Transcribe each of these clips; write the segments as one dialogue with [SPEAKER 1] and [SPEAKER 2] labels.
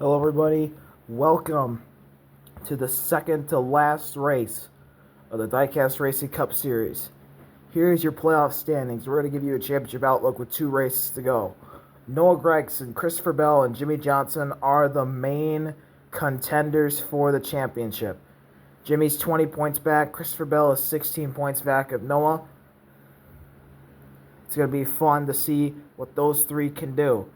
[SPEAKER 1] Hello, everybody. Welcome to the second to last race of the Diecast Racing Cup Series. Here's your playoff standings. We're going to give you a championship outlook with 2 races to go. Noah Gragson, Christopher Bell, and Jimmy Johnson are the main contenders for the championship. Jimmy's 20 points back. Christopher Bell is 16 points back of Noah. It's going to be fun to see what those 3 can do.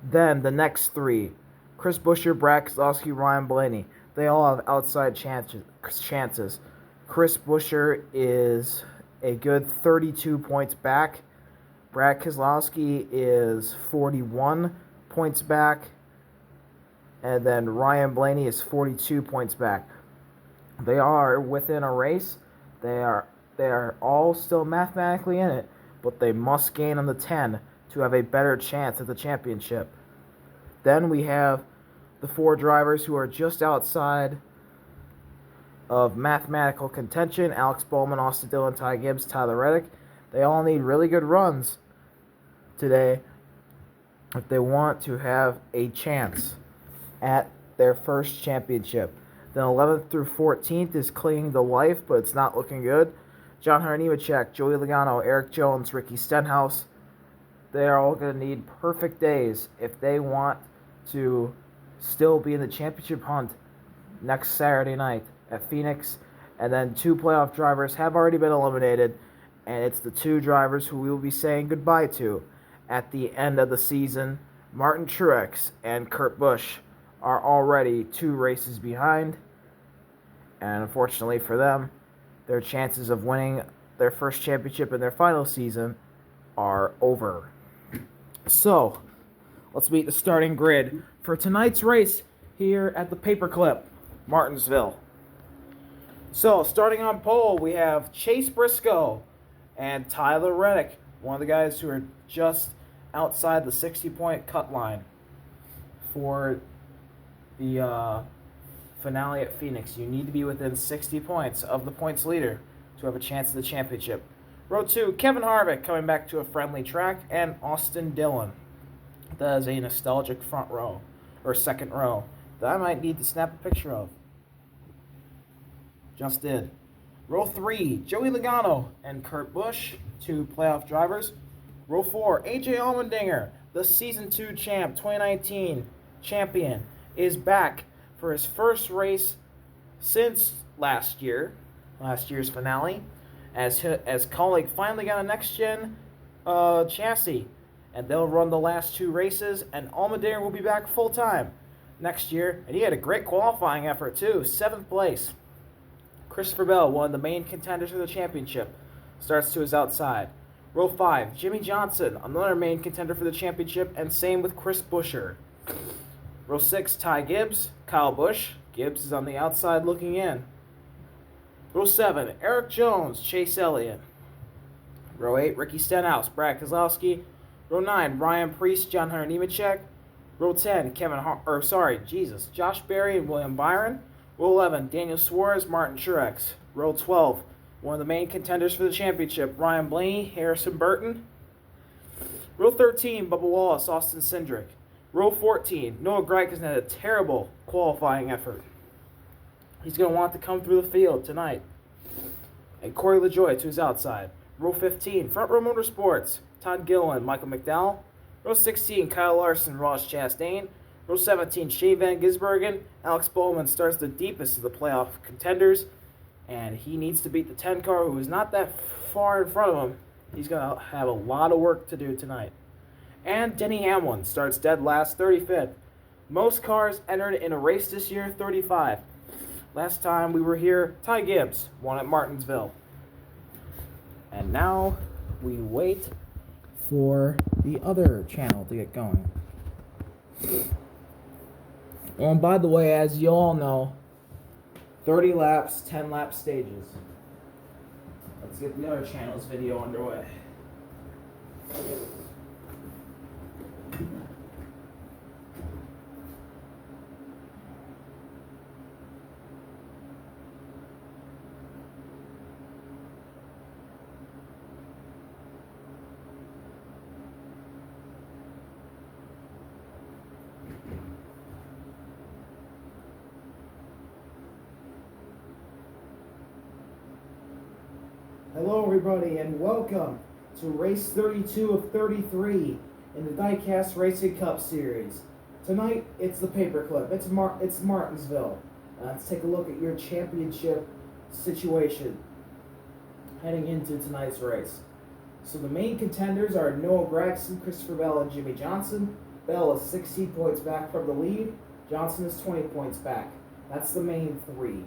[SPEAKER 1] Then the next 3. Chris Buescher, Brad Keselowski, Ryan Blaney. They all have outside chances. Chris Buescher is a good 32 points back. Brad Keselowski is 41 points back. And then Ryan Blaney is 42 points back. They are within a race. They are all still mathematically in it, but they must gain on the 10 to have a better chance at the championship. Then we have the 4 drivers who are just outside of mathematical contention: Alex Bowman, Austin Dillon, Ty Gibbs, Tyler Reddick. They all need really good runs today if they want to have a chance at their first championship. Then 11th through 14th is clinging to life, but it's not looking good. John Hunter Nemechek, Joey Logano, Eric Jones, Ricky Stenhouse. They're all going to need perfect days if they want to still be in the championship hunt next Saturday night at Phoenix. And then 2 playoff drivers have already been eliminated, and it's the 2 drivers who we will be saying goodbye to at the end of the season. Martin Truex and Kurt Busch are already 2 races behind, and unfortunately for them, their chances of winning their first championship in their final season are over. So, let's meet the starting grid for tonight's race here at the Paperclip, Martinsville. So, starting on pole, we have Chase Briscoe and Tyler Reddick, one of the guys who are just outside the 60-point cut line for the finale at Phoenix. You need to be within 60 points of the points leader to have a chance at the championship. Row 2, Kevin Harvick coming back to a friendly track, and Austin Dillon. That is a nostalgic front row, or second row, that I might need to snap a picture of. Just did. Row 3, Joey Logano and Kurt Busch, 2 playoff drivers. Row 4, AJ Allmendinger, the Season 2 champ, 2019 champion, is back for his first race since last year's finale, as Kaulig finally got a next-gen chassis, and they'll run the last 2 races, and Allmendinger will be back full-time next year, and he had a great qualifying effort too, 7th place. Christopher Bell, one of the main contenders for the championship, starts to his outside. Row 5, Jimmy Johnson, another main contender for the championship, and same with Chris Buescher. Row 6, Ty Gibbs, Kyle Busch. Gibbs is on the outside looking in. Row 7, Eric Jones, Chase Elliott. Row 8, Ricky Stenhouse, Brad Keselowski. Row 9, Ryan Preece, John Hunter Nemechek. Row 10, Josh Berry and William Byron. Row 11, Daniel Suarez, Martin Truex. Row 12, one of the main contenders for the championship, Ryan Blaney, Harrison Burton. Row 13, Bubba Wallace, Austin Cindric. Row 14, Noah Gragson had a terrible qualifying effort. He's going to want to come through the field tonight. And Corey LaJoie to his outside. Row 15, Front Row Motorsports, Todd Gilliland, Michael McDowell. Row 16, Kyle Larson, Ross Chastain. Row 17, Shane Van Gisbergen. Alex Bowman starts the deepest of the playoff contenders, and he needs to beat the 10 car, who is not that far in front of him. He's going to have a lot of work to do tonight. And Denny Hamlin starts dead last, 35th. Most cars entered in a race this year, 35. Last time we were here, Ty Gibbs won at Martinsville. And now we wait for the other channel to get going. Oh, and by the way, as you all know, 30 laps, 10 lap stages. Let's get the other channel's video underway. Hello, everybody, and welcome to race 32 of 33 in the Diecast Racing Cup Series. Tonight, it's the paperclip. It's Martinsville. Let's take a look at your championship situation heading into tonight's race. So the main contenders are Noah Gragson, Christopher Bell, and Jimmy Johnson. Bell is 16 points back from the lead. Johnson is 20 points back. That's the main three.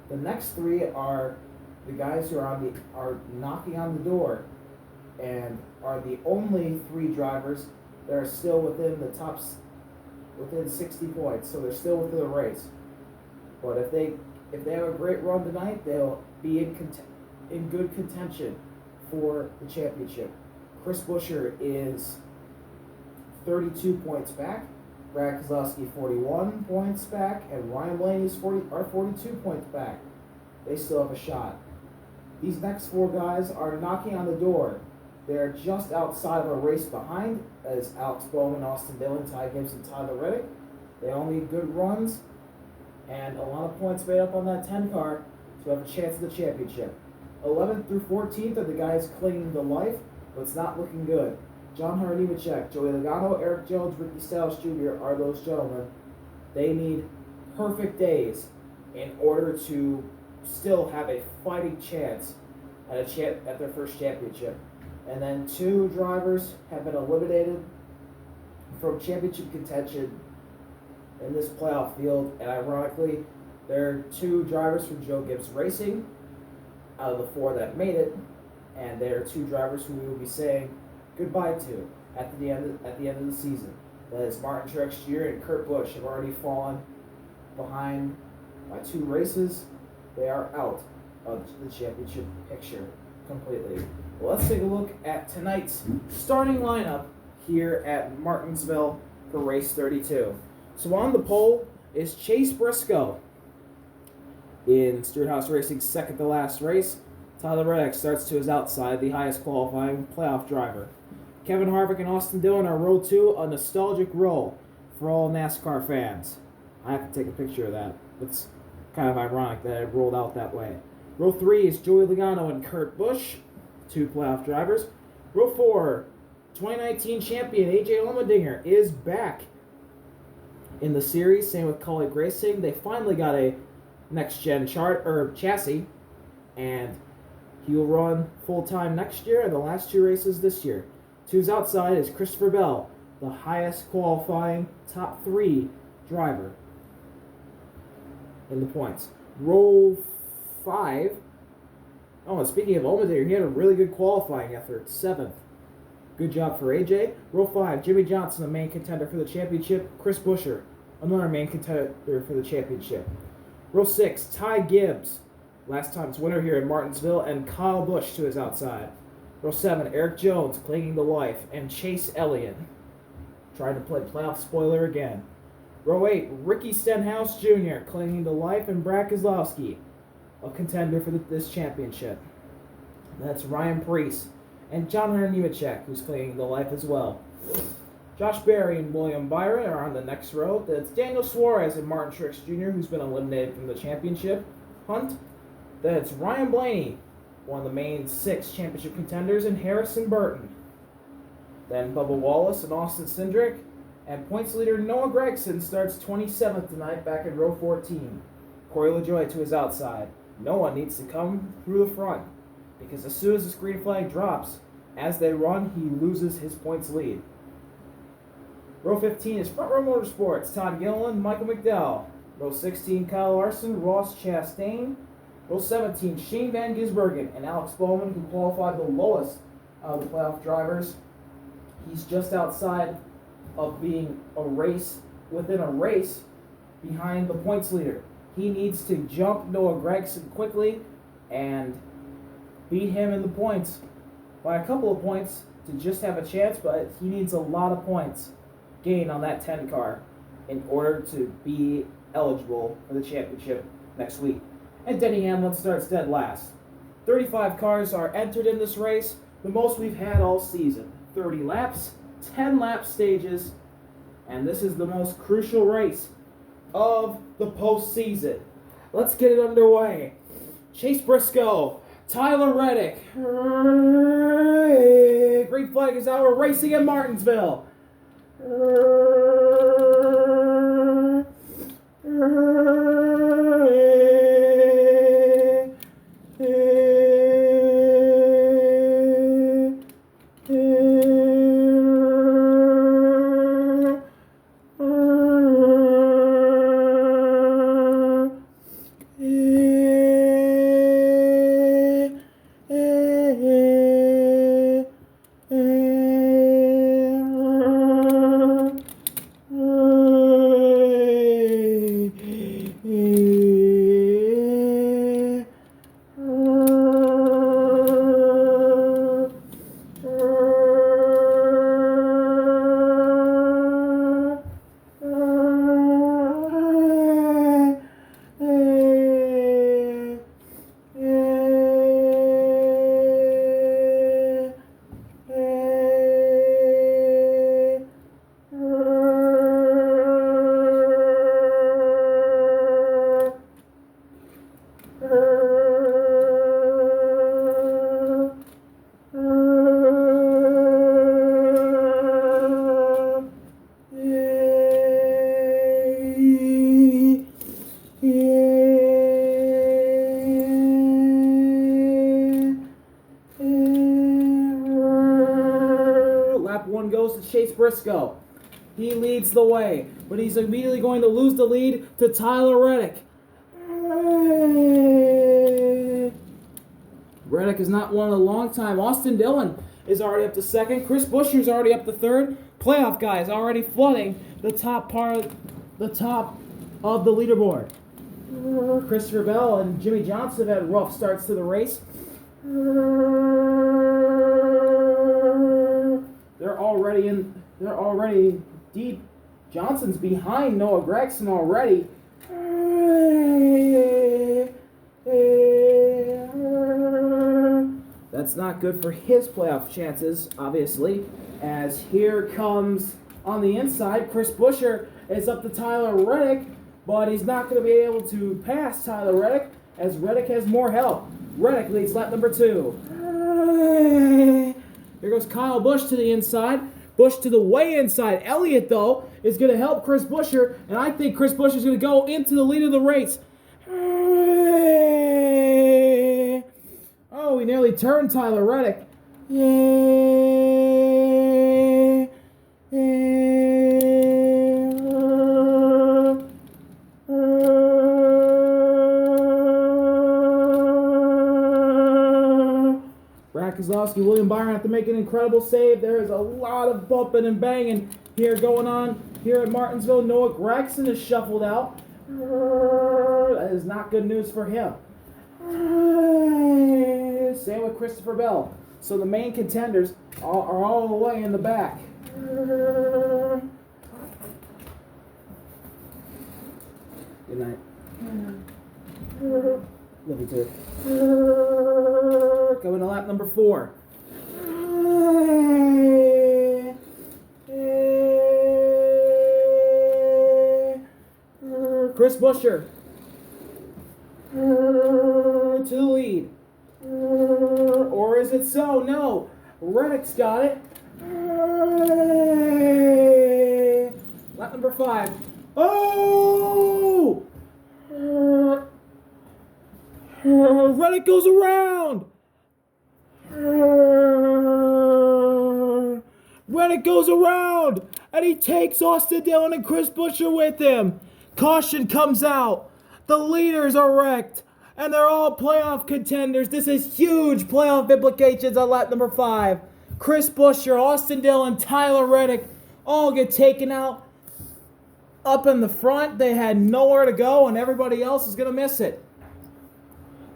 [SPEAKER 1] The next three are the guys who are knocking on the door and are the only three drivers that are still within the within 60 points, so they're still within the race. But if they have a great run tonight, they'll be in good contention for the championship. Chris Buescher is 32 points back, Brad Keselowski 41 points back, and Ryan Blaney is 42 points back. They still have a shot. These next four guys are knocking on the door. They're just outside of a race behind as Alex Bowman, Austin Dillon, Ty Gibbs, and Tyler Reddick. They all need good runs and a lot of points made up on that 10 car to have a chance at the championship. 11th through 14th are the guys clinging to life, but it's not looking good. John Hunter Nemechek, Joey Logano, Eric Jones, Ricky Styles Jr. are those gentlemen. They need perfect days in order to still have a fighting chance at their first championship. And then two drivers have been eliminated from championship contention in this playoff field, and ironically, there are two drivers from Joe Gibbs Racing out of the four that made it, and there are two drivers who we will be saying goodbye to at the end of the season. That is Martin Truex Jr. and Kurt Busch have already fallen behind by 2 races. They are out of the championship picture completely. Well, let's take a look at tonight's starting lineup here at Martinsville for race 32. So on the pole is Chase Briscoe in Stewart-Haas Racing's second to last race. Tyler Reddick starts to his outside, the highest qualifying playoff driver. Kevin Harvick and Austin Dillon are row 2, a nostalgic row for all NASCAR fans. I have to take a picture of that. It's kind of ironic that it rolled out that way. Row 3 is Joey Logano and Kurt Busch, 2 playoff drivers. Row 4, 2019 champion AJ Allmendinger is back in the series. Same with Kaulig Racing. They finally got a next-gen chassis, and he will run full-time next year and the last 2 races this year. 2's outside is Christopher Bell, the highest qualifying top 3 driver in the points. Row 5. Oh, and speaking of Allmendinger, he had a really good qualifying effort. 7th. Good job for AJ. Row 5, Jimmy Johnson, the main contender for the championship. Chris Buescher, another main contender for the championship. Row 6, Ty Gibbs, last time's winner here in Martinsville, and Kyle Busch to his outside. Row 7, Eric Jones, clinging to life, and Chase Elliott, trying to play playoff spoiler again. Row 8, Ricky Stenhouse Jr., clinging to life, and Brad Keselowski, a contender for this championship. That's Ryan Preece and John Hunter Nemechek, who's clinging to life as well. Josh Berry and William Byron are on the next row. That's Daniel Suarez and Martin Truex Jr., who's been eliminated from the championship hunt. That's Ryan Blaney, one of the main 6 championship contenders, and Harrison Burton. Then Bubba Wallace and Austin Cindric. And points leader Noah Gragson starts 27th tonight back in row 14. Corey LaJoie to his outside. Noah needs to come through the front, because as soon as this green flag drops, as they run, he loses his points lead. Row 15 is Front Row Motorsports, Todd Gilliland, Michael McDowell. Row 16, Kyle Larson, Ross Chastain. Row 17, Shane Van Gisbergen and Alex Bowman, who qualified the lowest of the playoff drivers. He's just outside of being within a race behind the points leader. He needs to jump Noah Gragson quickly and beat him in the points by a couple of points to just have a chance, but he needs a lot of points gained on that 10 car in order to be eligible for the championship next week. And Denny Hamlin starts dead last. 35 cars are entered in this race, the most we've had all season. 30 laps, 10 lap stages, and this is the most crucial race of the postseason. Let's get it underway. Chase Briscoe Tyler Reddick. Green flag is out. We're racing in Martinsville. Lap 1 goes to Chase Briscoe. He leads the way, but he's immediately going to lose the lead to Tyler Reddick. Reddick has not won in a long time. Austin Dillon is already up to second. Chris Buescher's already up to third. Playoff guys already flooding the top of the leaderboard. Christopher Bell and Jimmy Johnson had rough starts to the race. They're already deep. Johnson's behind Noah Gregson already. That's not good for his playoff chances, obviously, as here comes on the inside. Chris Buescher is up to Tyler Reddick, but he's not going to be able to pass Tyler Reddick as Reddick has more help. Reddick leads lap number 2. Here goes Kyle Busch to the inside. Busch to the way inside. Elliott, though, is going to help Chris Buescher, and I think Chris Buescher is going to go into the lead of the race. Oh, he nearly turned Tyler Reddick. Keselowski, William Byron have to make an incredible save. There is a lot of bumping and banging here going on here at Martinsville. Noah Gregson is shuffled out. That is not good news for him. Same with Christopher Bell. So the main contenders are all the way in the back. Good night. Love you too. Coming to lap number 4. Chris Buescher to the lead. Or is it so? No. Reddick's got it. Lap number 5. Oh! Reddick goes around. Reddick goes around, and he takes Austin Dillon and Chris Buescher with him. Caution comes out. The leaders are wrecked, and they're all playoff contenders. This is huge playoff implications on lap number 5. Chris Buescher, Austin Dillon, Tyler Reddick all get taken out. Up in the front, they had nowhere to go, and everybody else is going to miss it.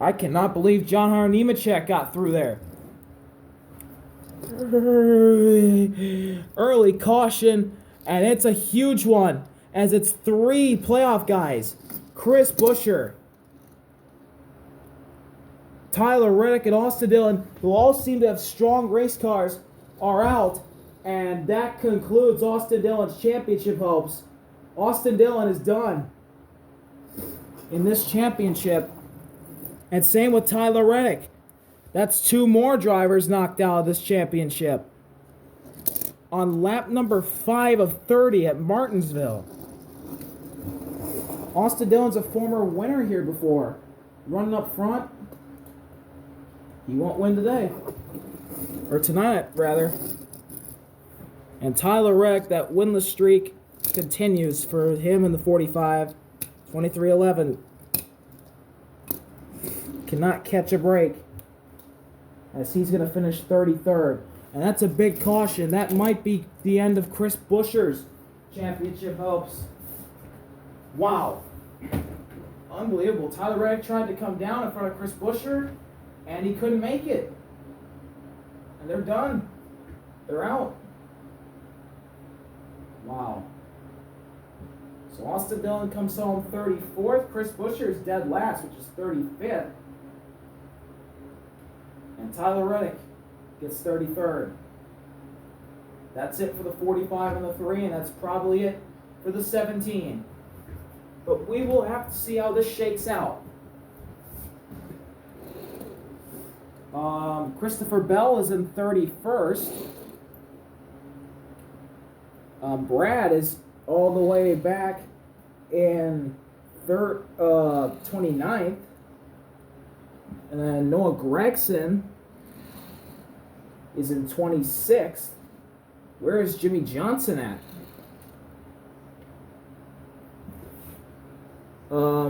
[SPEAKER 1] I cannot believe John Hunter Nemechek got through there. Early caution, and it's a huge one, as it's 3 playoff guys. Chris Buescher, Tyler Reddick, and Austin Dillon, who all seem to have strong race cars, are out, and that concludes Austin Dillon's championship hopes. Austin Dillon is done in this championship. And same with Tyler Reddick. That's 2 more drivers knocked out of this championship. On lap number 5 of 30 at Martinsville. Austin Dillon's a former winner here before. Running up front. He won't win today. Or tonight, rather. And Tyler Reddick, that winless streak continues for him in the 45. 23-11. Cannot catch a break. As he's going to finish 33rd. And that's a big caution. That might be the end of Chris Buescher's championship hopes. Wow. Unbelievable. Tyler Reddick tried to come down in front of Chris Buescher, and he couldn't make it. And they're done. They're out. Wow. So Austin Dillon comes home 34th. Chris Buescher is dead last, which is 35th. And Tyler Reddick gets 33rd. That's it for the 45 and the 3, and that's probably it for the 17. But we will have to see how this shakes out. Christopher Bell is in 31st. Brad is all the way back in 29th. And then Noah Gregson is in 26th. Where is Jimmy Johnson at?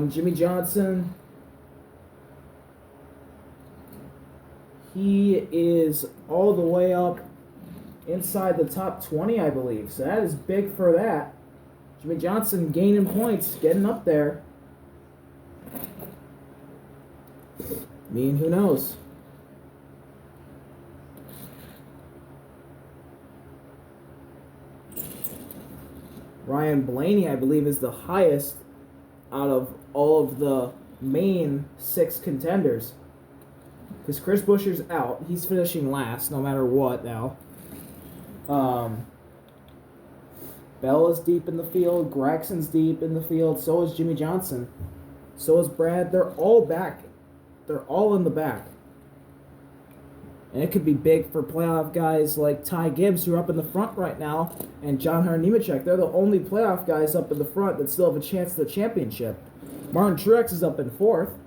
[SPEAKER 1] Jimmy Johnson, he is all the way up inside the top 20, I believe. So that is big for that. Jimmy Johnson gaining points, getting up there. I mean, who knows? Ryan Blaney, I believe, is the highest out of all of the main 6 contenders. Because Chris Buescher's out. He's finishing last no matter what now. Bell is deep in the field. Gregson's deep in the field. So is Jimmy Johnson. So is Brad. They're all back. They're all in the back. And it could be big for playoff guys like Ty Gibbs, who are up in the front right now, and John Hunter Nemechek. They're the only playoff guys up in the front that still have a chance at the championship. Martin Truex is up in 4th.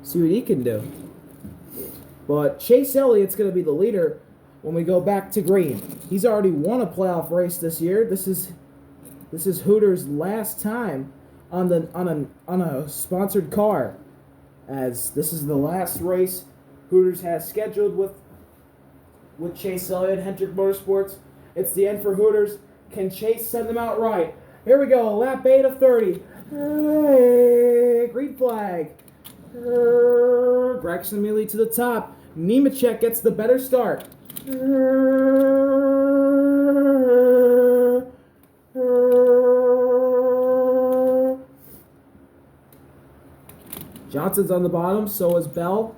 [SPEAKER 1] See what he can do. But Chase Elliott's going to be the leader when we go back to green. He's already won a playoff race this year. This is Hooters' last time on a sponsored car, as this is the last race Hooters has scheduled with Chase Elliott, Hendrick Motorsports. It's the end for Hooters. Can Chase send them out right? Here we go, lap 8 of 30. Hey, green flag. Gregson immediately to the top. Nemechek gets the better start. Johnson's on the bottom, so is Bell.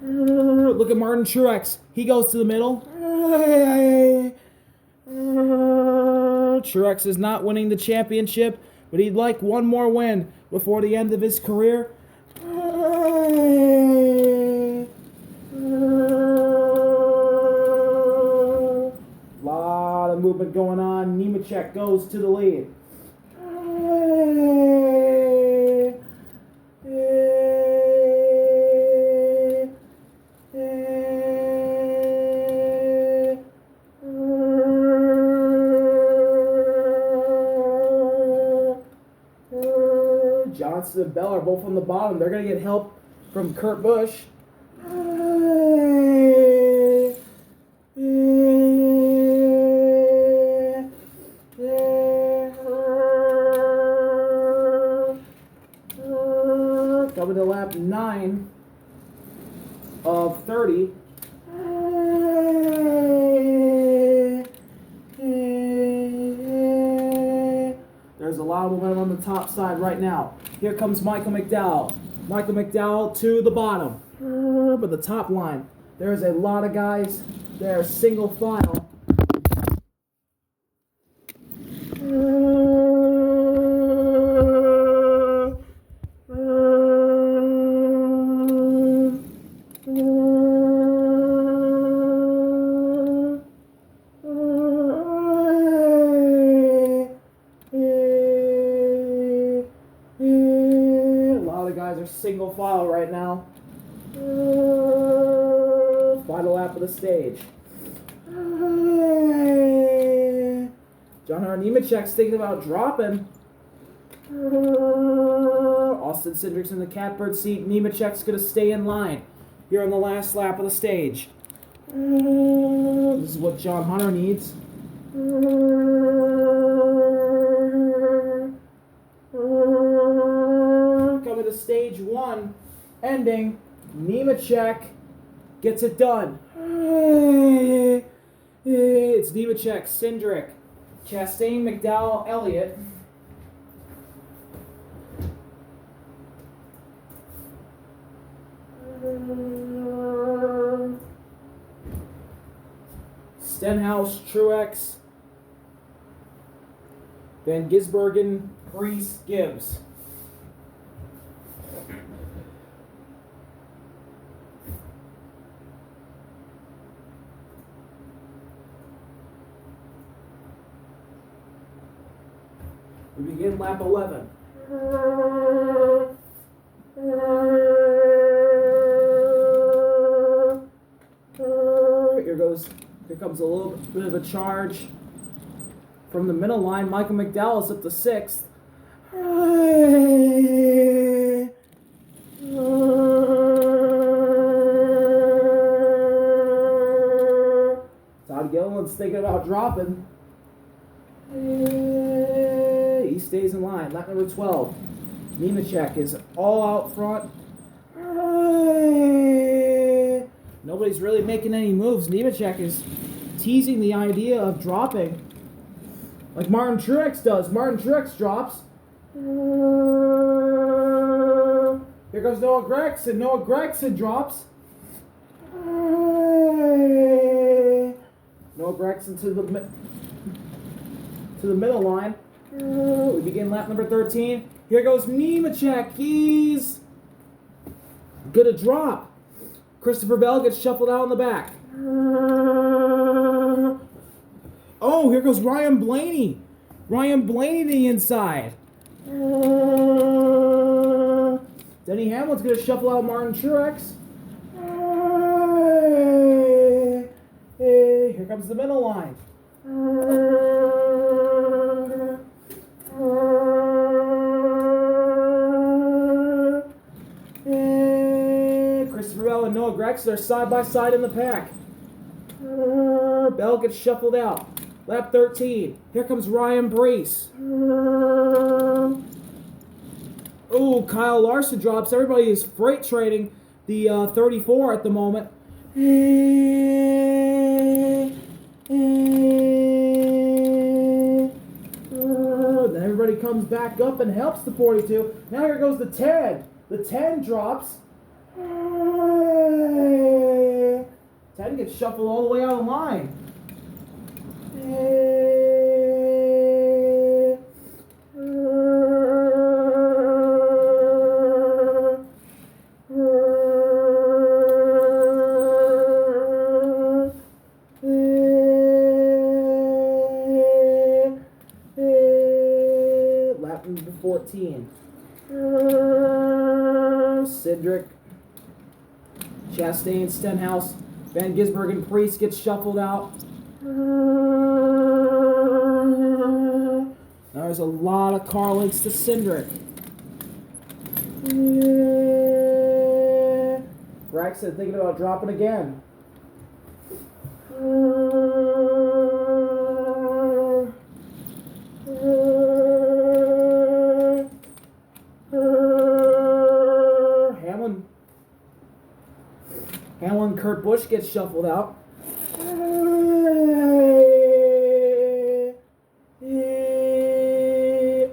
[SPEAKER 1] Look at Martin Truex. He goes to the middle. Truex is not winning the championship, but he'd like one more win before the end of his career. Lot of movement going on. Nemechek goes to the lead. Johnson and Bell are both on the bottom. They're going to get help from Kurt Busch. Coming to lap 9 of 30. There's a lot of momentum on the top side right now. Here comes Michael McDowell. Michael McDowell to the bottom. But the top line, there's a lot of guys there, single file. single file right now. Final lap of the stage. John Hunter Nemechek's thinking about dropping. Austin Cindric's in the catbird seat. Nemechek's going to stay in line here on the last lap of the stage. This is what John Hunter needs. Coming to stage 1, ending. Nemechek gets it done. It's Nemechek, Cindric, Chastain, McDowell, Elliott. Stenhouse, Truex, Van Gisbergen, Priest, Gibbs. We begin lap 11. Here comes a little bit of a charge from the middle line. Michael McDowell is up to 6th. Todd Gilliland's thinking about dropping. He stays in line. Lap number 12. Nemechek is all out front. Nobody's really making any moves. Nemechek is teasing the idea of dropping, like Martin Truex does. Martin Truex drops. Here goes Noah Gragson. Noah Gragson drops. Noah Gragson to the middle line. We begin lap number 13. Here goes Nemechek. He's gonna drop. Christopher Bell gets shuffled out in the back. Oh, here goes Ryan Blaney. Ryan Blaney to the inside. Denny Hamlin's going to shuffle out Martin Truex. Here comes the middle line. Christopher Bell and Noah Gragson are side by side in the pack. Bell gets shuffled out. Lap 13. Here comes Ryan Brace. Oh, Kyle Larson drops. Everybody is freight trading the 34 at the moment. Then everybody comes back up and helps the 42. Now here goes the 10. The 10 drops. 10 gets shuffled all the way out of the line. Lap number 14. Cindric, Chastain, Stenhouse, Van Gisbergen, Priest gets shuffled out. Now there's a lot of car links to Cindric. Gragson thinking about dropping again. Hamlin, Kurt Busch gets shuffled out.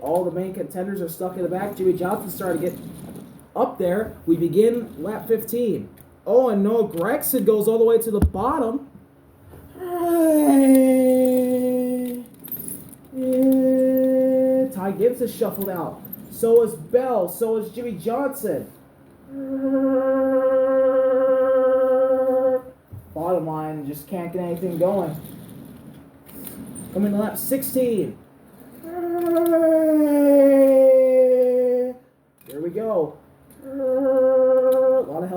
[SPEAKER 1] All the main contenders are stuck in the back. Jimmy Johnson's starting to get up there. We begin lap 15. Oh, and Noah Gragson goes all the way to the bottom. Ty Gibbs is shuffled out. So is Bell. So is Jimmy Johnson. Bottom line, just can't get anything going. Coming to lap 16. Here we go.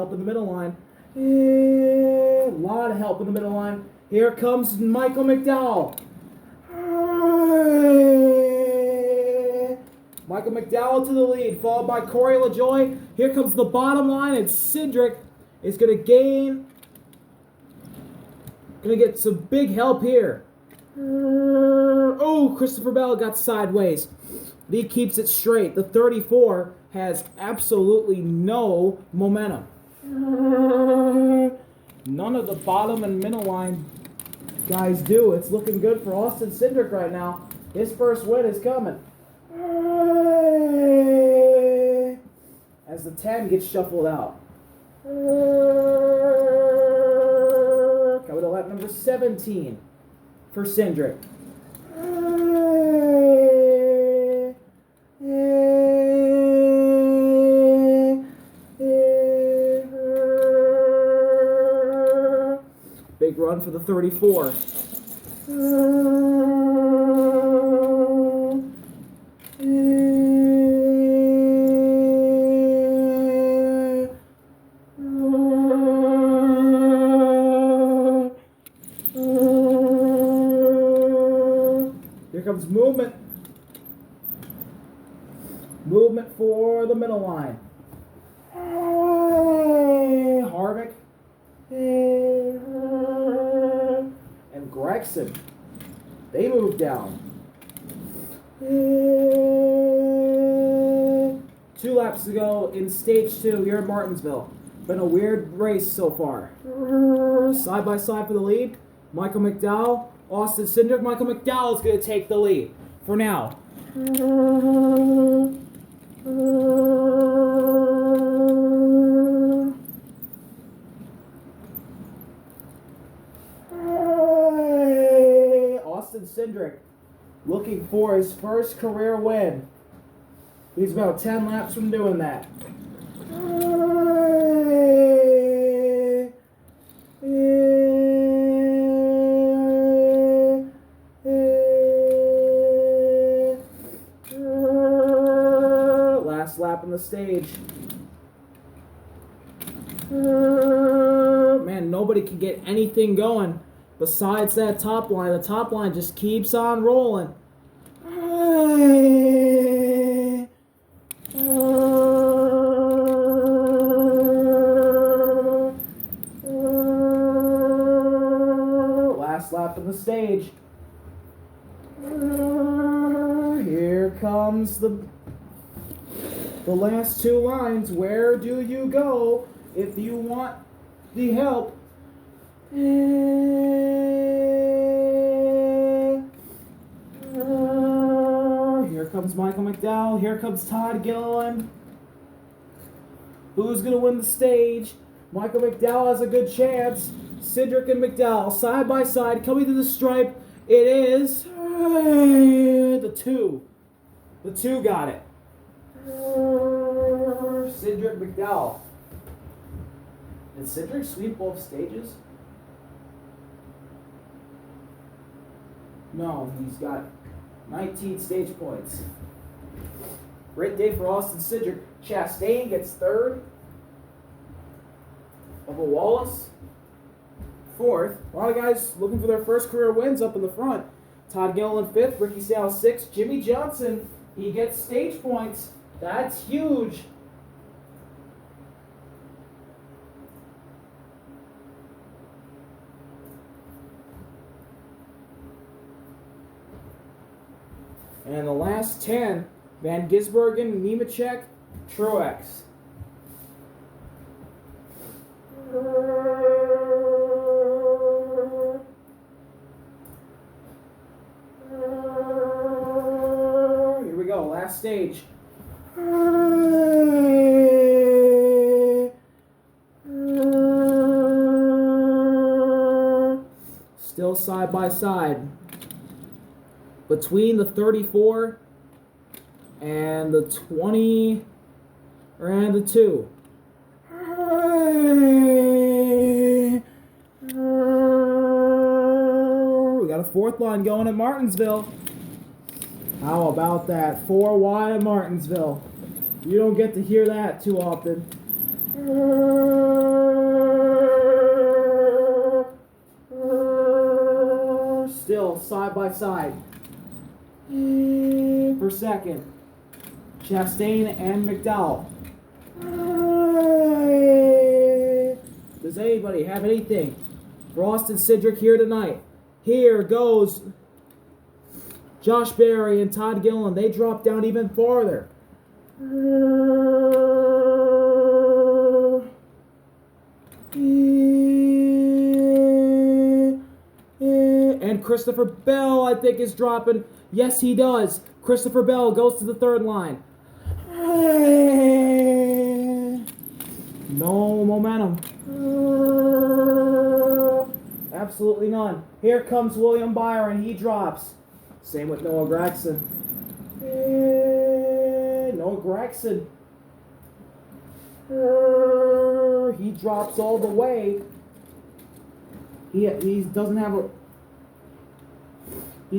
[SPEAKER 1] help in the middle line. A lot of help in the middle line. Here comes Michael McDowell. Michael McDowell to the lead, followed by Corey LaJoy. Here comes the bottom line, and Cindric is going to gain. Going to get some big help here. Oh, Christopher Bell got sideways. But he keeps it straight. The 34 has absolutely no momentum. None of the bottom and middle line guys do. It's looking good for Austin Cindric right now. His first win is coming. As the 10 gets shuffled out. Coming to lap number 17 for Cindric. Big run for the 34. Here comes movement. Movement for the middle line. Harvick. And Gregson. They move down. 2 laps to go in stage 2 here at Martinsville. Been a weird race so far. Side by side for the lead. Michael McDowell, Austin Cindric. Michael McDowell is going to take the lead for now. Austin Cindric looking for his first career win. He's about 10 laps from doing that. Last lap on the stage. Man, nobody can get anything going besides that top line. The top line just keeps on rolling. Last lap of the stage. Here comes the last 2 lines. Where do you go if you want the help? Here comes Michael McDowell. Here comes Todd Gilliland. Who's going to win the stage? Michael McDowell has a good chance. Cindric and McDowell side by side coming to the stripe. It is the 2. The 2 got it. Cindric McDowell. Did Cindric sweep both stages? No, he's got 19 stage points. Great day for Austin Cindric. Chastain gets 3rd. Bubba Wallace, 4th. A lot of guys looking for their first career wins up in the front. Todd Gilliland 5th. Ricky Sale 6th. Jimmy Johnson, he gets stage points. That's huge. And the last 10, Van Gisbergen, Nemechek, Truex. Here we go, last stage. Still side by side. Between the 34 and the 20 and the 2. We got a 4th line going at Martinsville. How about that? 4 wide at Martinsville. You don't get to hear that too often. side by side. For second. Chastain and McDowell. Does anybody have anything for Austin Cindric here tonight? Here goes Josh Berry and Todd Gilliland. They drop down even farther. And Christopher Bell, I think, is dropping. Yes, he does. Christopher Bell goes to the third line. No momentum. Absolutely none. Here comes William Byron. He drops. Same with Noah Gregson. Noah Gregson. He drops all the way. He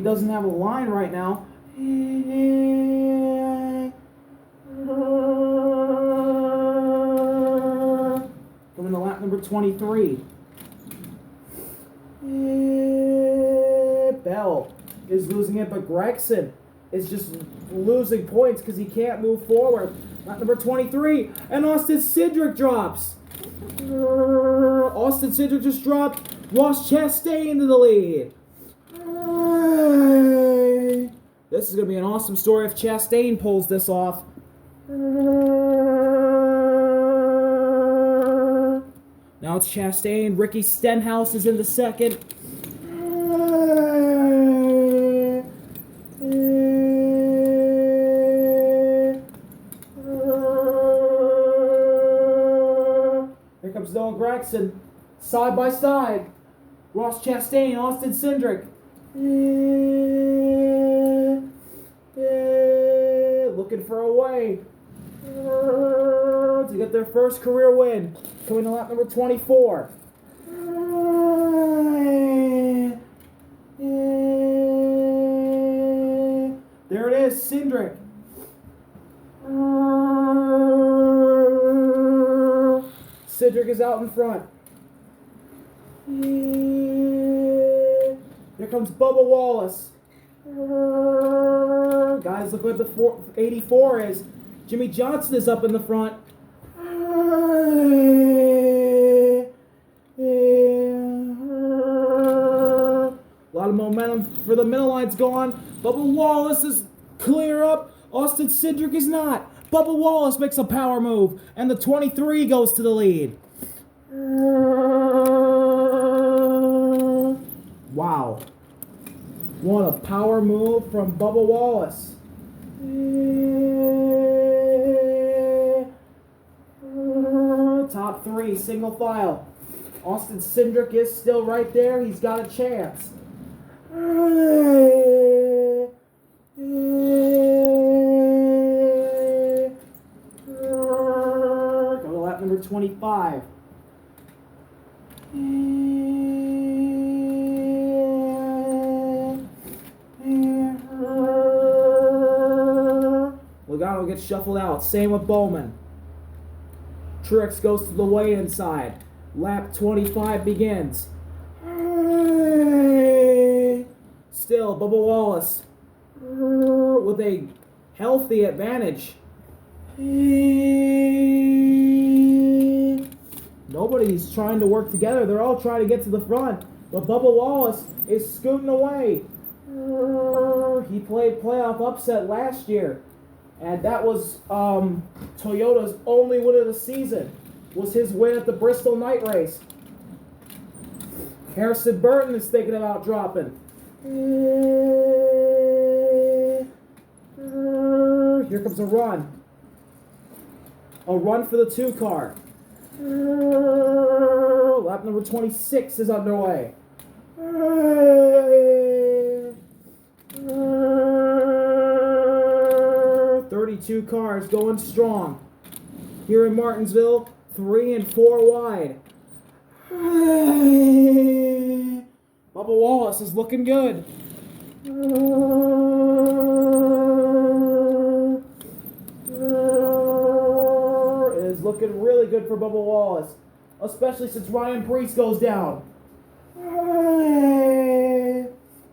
[SPEAKER 1] doesn't have a line right now. Coming to lap number 23. Bell is losing it, but Gregson is just losing points because he can't move forward. Lap number 23, and Austin Cindric drops. Austin Cindric just dropped. Ross Chastain into the lead. This is going to be an awesome story if Chastain pulls this off. Now it's Chastain. Ricky Stenhouse is in the second. Here comes Noah Gregson. Side by side. Ross Chastain, Austin Cindric. Looking for a way to get their first career win. Coming to lap number 24. There it is, Cindric. Cindric is out in front. Here comes Bubba Wallace. Guys, look what the 84 is. Jimmy Johnson is up in the front. A lot of momentum for the middle line's gone. Bubba Wallace is clear up. Austin Cindric is not. Bubba Wallace makes a power move, and the 23 goes to the lead. Wow. What a power move from Bubba Wallace. Top three, single file. Austin Cindric is still right there. He's got a chance. Go to lap number 25. Logano gets shuffled out. Same with Bowman. Truex goes to the weigh-in side. Lap 25 begins. Still, Bubba Wallace with a healthy advantage. Nobody's trying to work together. They're all trying to get to the front. But Bubba Wallace is scooting away. He played playoff upset last year. And that was Toyota's only win of the season. Was his win at the Bristol night race. Harrison Burton is thinking about dropping. Here comes a run. A run for the 2 car. Lap number 26 is underway. 32 cars going strong. Here in Martinsville, 3 and 4 wide. Bubba Wallace is looking good. It is looking really good for Bubba Wallace, especially since Ryan Preece goes down.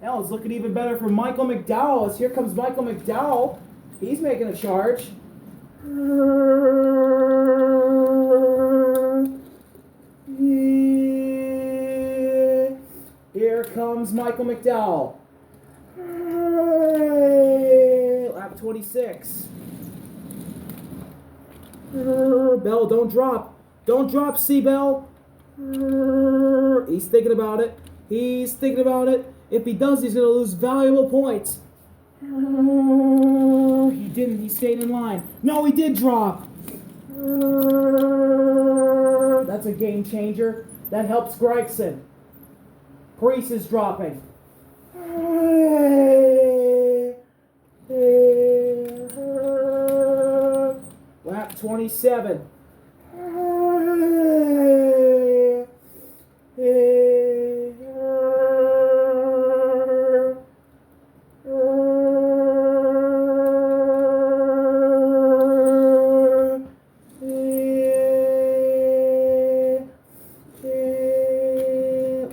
[SPEAKER 1] Now it's looking even better for Michael McDowell as here comes Michael McDowell. He's making a charge. Here comes Michael McDowell. Lap 26. Bell, don't drop. Don't drop, C-Bell. He's thinking about it. He's thinking about it. If he does, he's going to lose valuable points. He didn't. He stayed in line. No, he did drop. That's a game changer. That helps Gregson. Priest is dropping. Lap 27.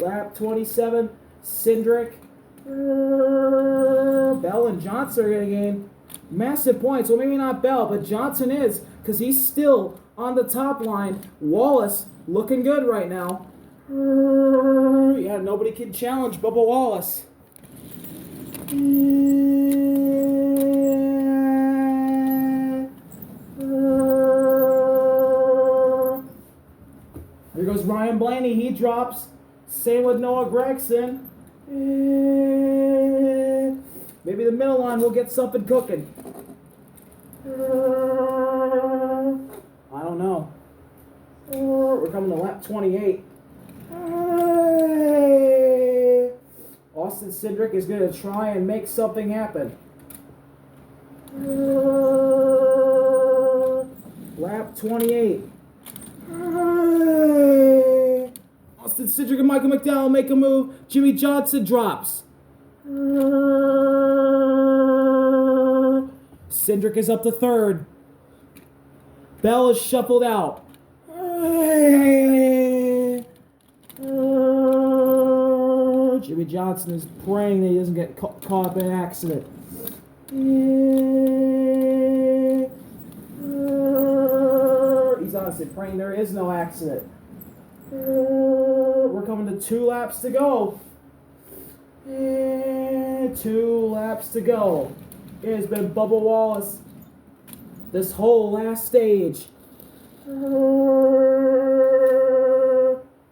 [SPEAKER 1] Lap 27. Cindric. Bell and Johnson are going to gain massive points. Well, maybe not Bell, but Johnson is, because he's still on the top line. Wallace looking good right now. Yeah, nobody can challenge Bubba Wallace. Here goes Ryan Blaney. He drops. Same with Noah Gregson. Maybe the middle line will get something cooking. I don't know. We're coming to lap 28. Austin Cindric is going to try and make something happen. Lap 28. Austin Cindric and Michael McDowell make a move. Jimmy Johnson drops. Cindric is up to third. Bell is shuffled out. Jimmy Johnson is praying that he doesn't get caught up in an accident. He's honestly praying there is no accident. We're coming to 2 laps to go. 2 laps to go. It has been Bubba Wallace this whole last stage.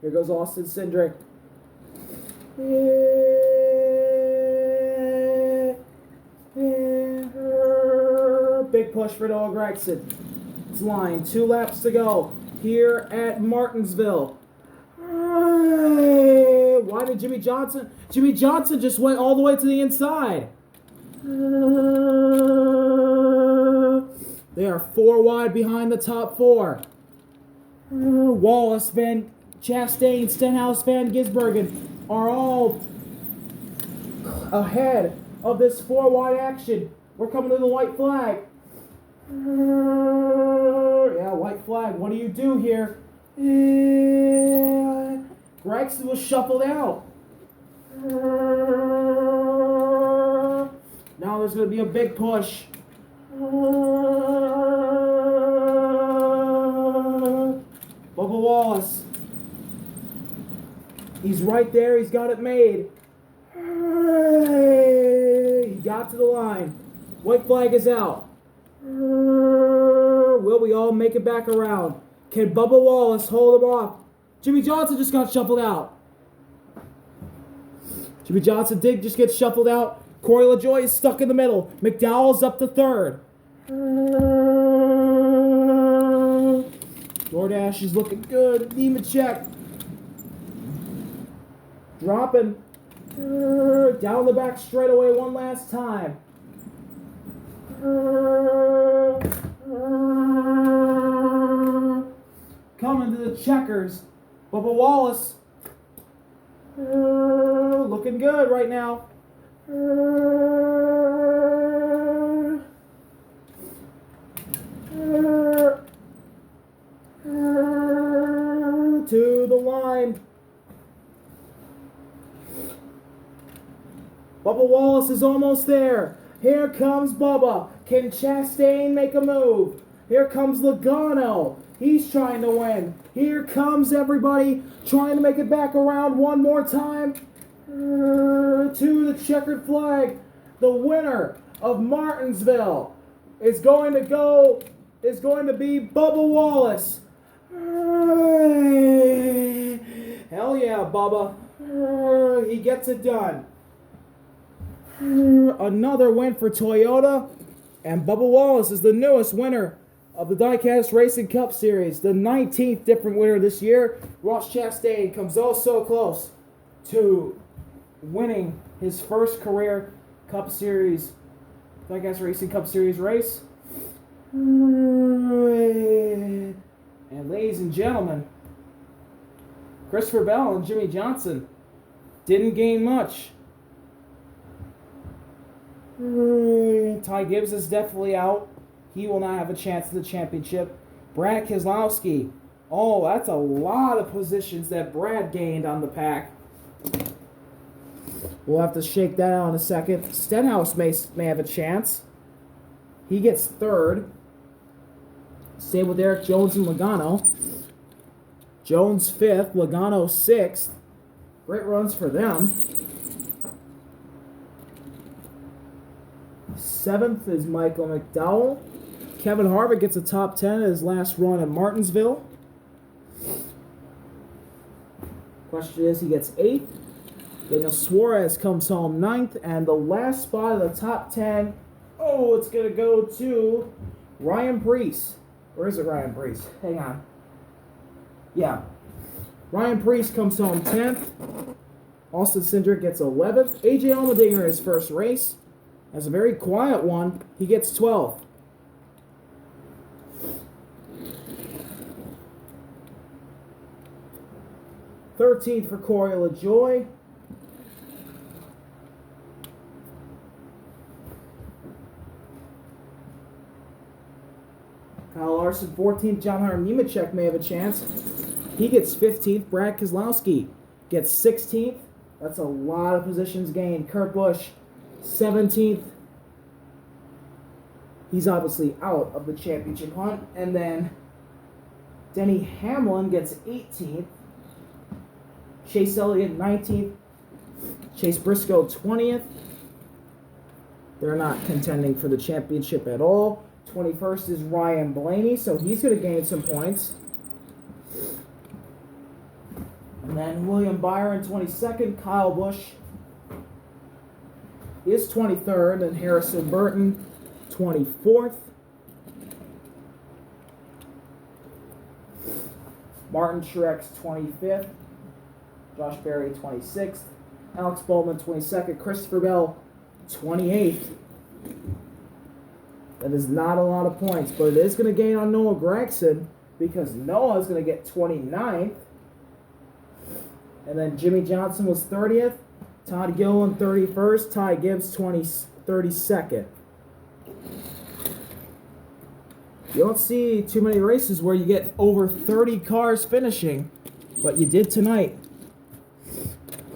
[SPEAKER 1] Here goes Austin Cindric. Big push for Noah Gregson. It's line. 2 laps to go here at Martinsville. Why did Jimmy Johnson? Jimmy Johnson just went all the way to the inside. They are 4 wide behind the top 4. Wallace, Van Chastain, Stenhouse, Van Gisbergen are all ahead of this 4 wide action. We're coming to the white flag. Yeah, white flag. What do you do here? Gregson was shuffled out. Now there's going to be a big push. Bubba Wallace. He's right there. He's got it made. He got to the line. White flag is out. Will we all make it back around? Can Bubba Wallace hold him off? Jimmy Johnson just got shuffled out. Jimmy Johnson did just get shuffled out. Corey LaJoie is stuck in the middle. McDowell's up to third. DoorDash is looking good. Nemechek dropping down the back straightaway one last time. Coming to the checkers. Bubba Wallace looking good right now. To the line. Bubba Wallace is almost there. Here comes Bubba. Can Chastain make a move? Here comes Logano. He's trying to win. Here comes everybody trying to make it back around one more time. To the checkered flag. The winner of Martinsville is going to be Bubba Wallace. Hell yeah, Bubba. He gets it done. Another win for Toyota, and Bubba Wallace is the newest winner of the Diecast Racing Cup Series, the 19th different winner this year. Ross Chastain comes oh so close to winning his first career Cup Series, Diecast Racing Cup Series race. And ladies and gentlemen, Christopher Bell and Jimmy Johnson didn't gain much. Ty Gibbs is definitely out. He will not have a chance at the championship. Brad Keselowski. Oh, that's a lot of positions that Brad gained on the pack. We'll have to shake that out in a second. Stenhouse may have a chance. He gets third. Same with Eric Jones and Logano. Jones fifth, Logano sixth. Great runs for them. Seventh is Michael McDowell. Kevin Harvick gets a top 10 at his last run at Martinsville. Question is, he gets 8th. Daniel Suarez comes home 9th. And the last spot of the top 10, it's going to go to Ryan Preece. Where is it, Ryan Preece? Hang on. Yeah. Ryan Preece comes home 10th. Austin Cindric gets 11th. AJ Allmendinger, his first race, has a very quiet one. He gets 12th. Thirteenth for Corey LaJoie. Kyle Larson, 14th. John Hunter Nemechek may have a chance. He gets 15th. Brad Keselowski gets 16th. That's a lot of positions gained. Kurt Busch, 17th. He's obviously out of the championship hunt. And then Denny Hamlin gets 18th. Chase Elliott, 19th. Chase Briscoe, 20th. They're not contending for the championship at all. 21st is Ryan Blaney, so he's going to gain some points. And then William Byron, 22nd. Kyle Busch is 23rd. And Harrison Burton, 24th. Martin Truex, 25th. Josh Berry, 26th. Alex Bowman, 22nd. Christopher Bell, 28th. That is not a lot of points, but it is going to gain on Noah Gragson because Noah is going to get 29th. And then Jimmy Johnson was 30th. Todd Gilliland, 31st. Ty Gibbs, 32nd. You don't see too many races where you get over 30 cars finishing, but you did tonight.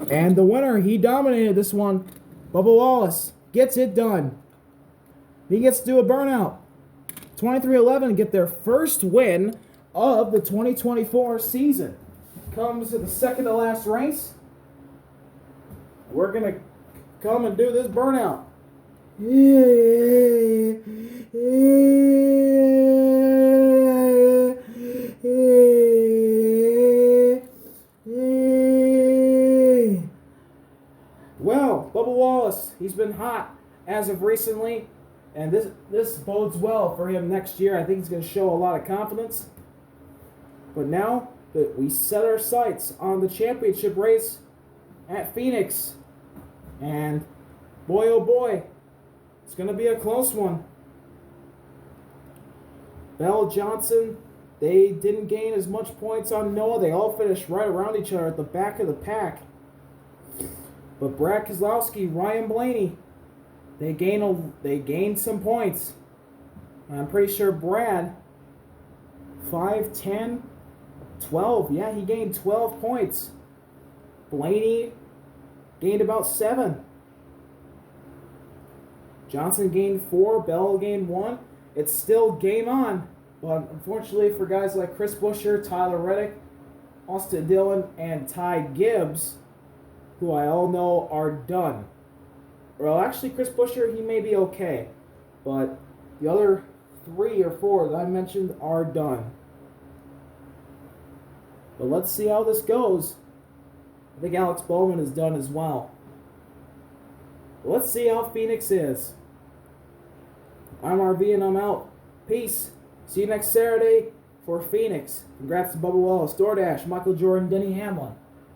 [SPEAKER 1] And the winner, he dominated this one. Bubba Wallace gets it done. He gets to do a burnout. 23-11 and get their first win of the 2024 season. Comes to the second to last race. We're going to come and do this burnout. Well, Bubba Wallace, he's been hot as of recently, and this bodes well for him next year. I think he's going to show a lot of confidence. But now that we set our sights on the championship race at Phoenix, and boy oh boy, it's going to be a close one. Bell, Johnson, they didn't gain as much points on Noah. They all finished right around each other at the back of the pack. But Brad Keselowski, Ryan Blaney, they gained some points. And I'm pretty sure Brad, 5, 10, 12. Yeah, he gained 12 points. Blaney gained about 7. Johnson gained 4, Bell gained 1. It's still game on. But unfortunately for guys like Chris Buescher, Tyler Reddick, Austin Dillon, and Ty Gibbs, who I all know are done. Well, actually, Chris Buescher, he may be okay. But the other 3 or 4 that I mentioned are done. But let's see how this goes. I think Alex Bowman is done as well. But let's see how Phoenix is. I'm RV and I'm out. Peace. See you next Saturday for Phoenix. Congrats to Bubba Wallace, DoorDash, Michael Jordan, Denny Hamlin,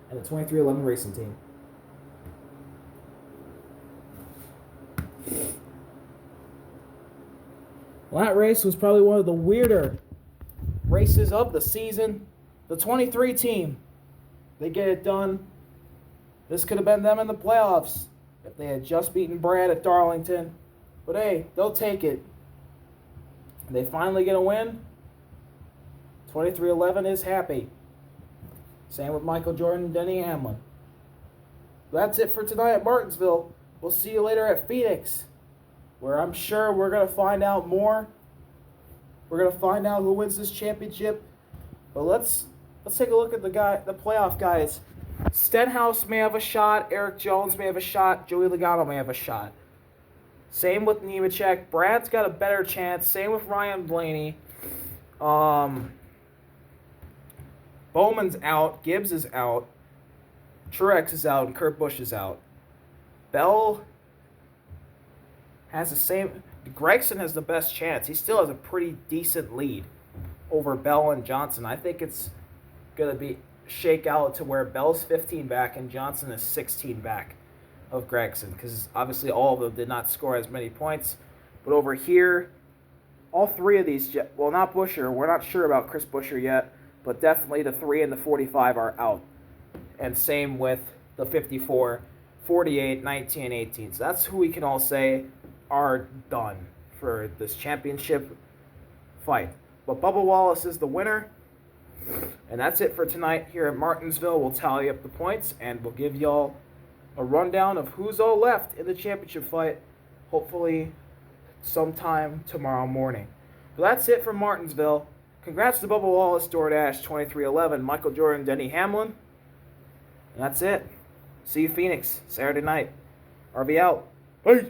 [SPEAKER 1] and the 2311 racing team. Well, that race was probably one of the weirder races of the season. The 23 team, they get it done. This could have been them in the playoffs if they had just beaten Brad at Darlington. But hey, they'll take it. They finally get a win. 2311 is happy. Same with Michael Jordan and Denny Hamlin. That's it for tonight at Martinsville. We'll see you later at Phoenix, where I'm sure we're going to find out more. We're going to find out who wins this championship. But let's take a look at the playoff guys. Stenhouse may have a shot. Eric Jones may have a shot. Joey Logano may have a shot. Same with Nemechek. Brad's got a better chance. Same with Ryan Blaney. Bowman's out. Gibbs is out. Truex is out. And Kurt Busch is out. Bell has the same. Gregson has the best chance. He still has a pretty decent lead over Bell and Johnson. I think it's going to shake out to where Bell's 15 back and Johnson is 16 back of Gregson, because obviously all of them did not score as many points. But over here, all 3 of these, well, not Buescher. We're not sure about Chris Buescher yet, but definitely the 3 and the 45 are out. And same with the 54, 48, 19, and 18. So that's who we can all say are done for this championship fight. But Bubba Wallace is the winner. And that's it for tonight here at Martinsville. We'll tally up the points, and we'll give y'all a rundown of who's all left in the championship fight, hopefully sometime tomorrow morning. But that's it from Martinsville. Congrats to Bubba Wallace, DoorDash, 2311, Michael Jordan, Denny Hamlin. And that's it. See you Phoenix Saturday night. RV out. Peace.